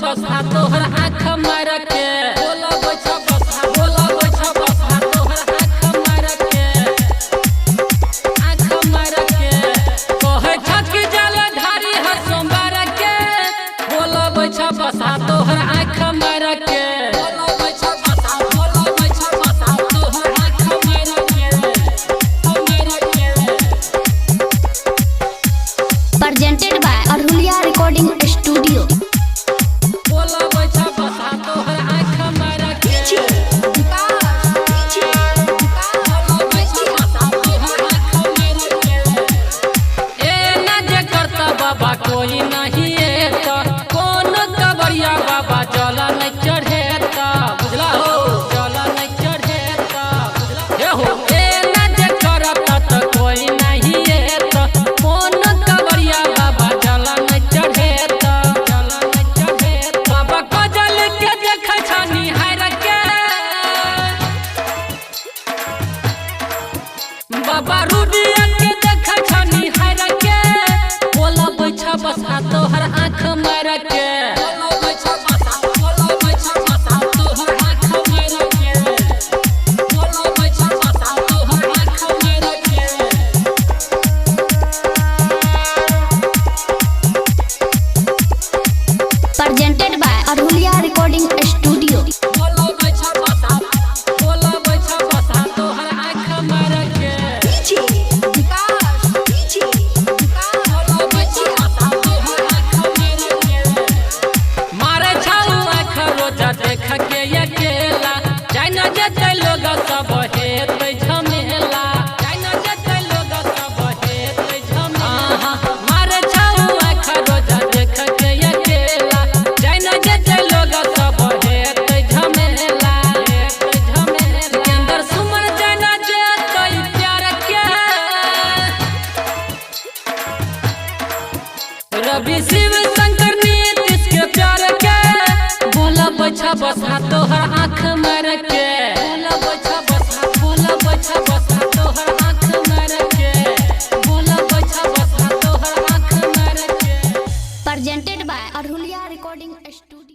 बसा तोहर आँख मार के बोला बैठा बसा बोला बैठा बसा तोहर आँख मार के कहे छकी जल धारी है सोमवार के बोला बैठा बसा तोहर आँख मार के बोला बैठा बसा तोहर आँख मार के presented by Arhulia Recording Studio. कोई नहीं तो कौन कबरिया बाबा जला नहीं चढ़ेता बुझला हो जला नहीं चढ़ेता बुझला हो ए ना जे करता तो कोई नहीं तो कौन कबरिया बाबा जला नहीं चढ़ेता बाबा कजल के देख छनी हार के बाबा रूडिया के देख छनी हार के बोला बैठा बसा तोहर आँख मार के बोला बैठा बसा तोहर आँख मार के बोला बैठा बसा तोहर आँख मार के Presented by Arhulia Recording Studio. बोला बैठा बसा तोहर आँख मार के देख के अकेला जाना जेते लोग सब हेतै झमेला जाना जेते लोग सब हेतै झमेला मारे छाऊ आँख रोजा देख के अकेला जाना जेते लोग सब हेतै झमेला अंदर सुमन जाना जेतै प्यार के रवि शिव शंकर नीतीश के प्यार के बोला बैठा बसा तोहर आँख मार के बोला बैठा बसा तोहर आँख मार के बोला बैठा बसा तोहर आँख मार के Presented by Arhulia Recording Studio.